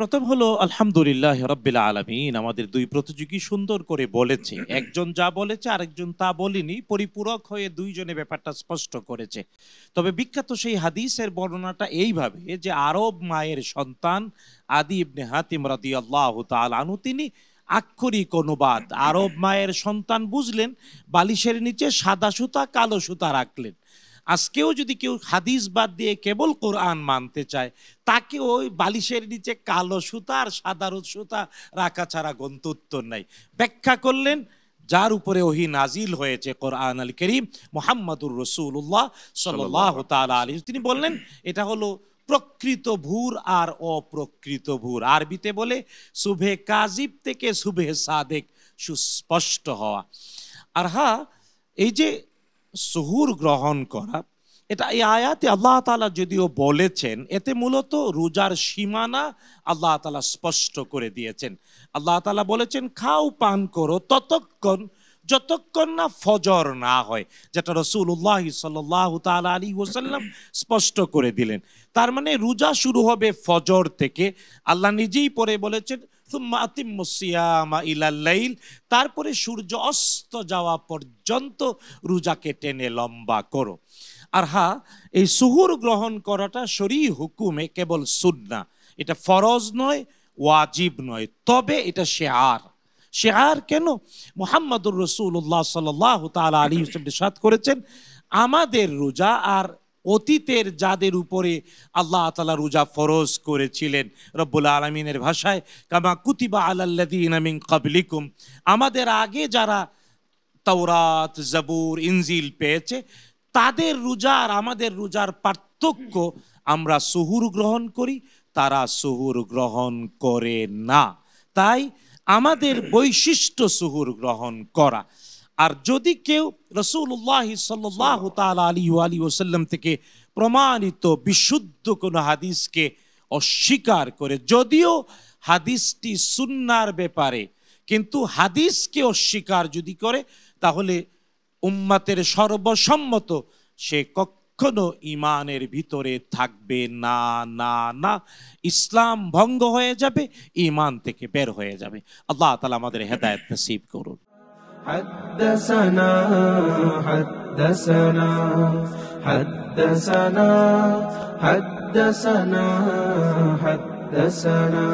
প্রথম হলো আলহামদুলিল্লাহ রাব্বিল আলামিন। আমাদের দুই প্রতিযোগী সুন্দর করে বলেছে, একজন যা বলেছে আরেকজন তা বলেনি, পরিপূরক হয়ে দুইজনে ব্যাপারটা স্পষ্ট করেছে। তবে বিখ্যাত সেই হাদিসের বর্ণনাটা এইভাবে যে আরব মায়ের সন্তান আদি ইবনে হাতিম রাদিয়াল্লাহু তাআলা আনহু, তিনি আক্ষরিক অনুবাদ, আরব মায়ের সন্তান বুঝলেন বালিশের নিচে সাদা সুতা কালো সুতা রাখলেন। আজকেও যদি কেউ হাদিস বাদ দিয়ে কেবল কোরআন মানতে চায়, তাকে ওই বালিশের নিচে কালো সুতা আর সাদা সুতা রাখা ছাড়া গন্তব্য নাই। ব্যাখ্যা করলেন যার উপরে ওহী নাজিল হয়েছে, কোরআন আল করিম, মুহাম্মাদুর রাসূলুল্লাহ সাল্লাল্লাহু তাআলা আলাইহি, তিনি বললেন এটা হলো প্রকৃত ভূর আর অপ্রকৃত ভূর। আরবিতে বলে সুবহে কাজিব থেকে সুবহে সাদেক, সুস্পষ্ট হওয়া। আর হ্যাঁ, এই যে সুহুর গ্রহণ করা, এটা এই আয়াতে আল্লাহ তাআলা যদিও বলেছেন, এতে মূলত রোজার সীমানা আল্লাহ তাআলা স্পষ্ট করে দিয়েছেন। আল্লাহ তাআলা বলেছেন খাও পান করো যতক্ষণ না ফজর না হয়, যেটা রাসূলুল্লাহ সাল্লাল্লাহু তাআলা আলাইহি ওয়াসাল্লাম স্পষ্ট করে দিলেন। তার মানে রোজা শুরু হবে ফজর থেকে। আল্লাহ নিজেই পরে বলেছেন সুম্মা আতিম্মুস সিয়ামা ইলাল লাইল, তারপরে সূর্য অস্ত যাওয়া পর্যন্ত রোজাকে টেনে লম্বা করো। আর হ্যাঁ, এই সুহুর গ্রহণ করাটা শরঈ হুকুমে কেবল সুন্নাহ, এটা ফরজ নয়, ওয়াজিব নয়, তবে এটা শেয়ার। শেয়ার কেন? মুহাম্মাদুর রাসূলুল্লাহ সাল্লাল্লাহু তাআলা আলাইহি ওয়াসাল্লাম ইরশাদ করেছেন, আমাদের রোজা আর অতীতের যাদের উপরে আল্লাহ তাআলা রোজা ফরজ করেছিলেন, রব্বুল আলামিনের ভাষায় কামা কুতিবা আলাল্লাযীনা মিন ক্বাবলিকুম, আমাদের আগে যারা তাওরাত, জাবুর, ইনজিল পেয়েছে, তাদের রোজা আর আমাদের রোজার পার্থক্য, আমরা সুহুর গ্রহণ করি, তারা সুহুর গ্রহণ করে না। তাই আমাদের বৈশিষ্ট্য সুহুর গ্রহণ করা। আর যদি কেউ রাসূলুল্লাহ সাল্লাল্লাহু তাআলা আলাইহি ওয়াসাল্লাম থেকে প্রমাণিত বিশুদ্ধ কোনো হাদিসকে অস্বীকার করে, যদিও হাদিসটি সুন্নাহর ব্যাপারে, কিন্তু হাদিসকে অস্বীকার যদি করে, তাহলে উম্মতের সর্বসম্মত সে কখনো ঈমানের ভিতরে থাকবে না, না, না। ইসলাম ভঙ্গ হয়ে যাবে, ঈমান থেকে বের হয়ে যাবে। আল্লাহ তাআলা আমাদের হেদায়েত নসিব করুন। حدثنا حدثنا حدثنا حدثنا حدثنا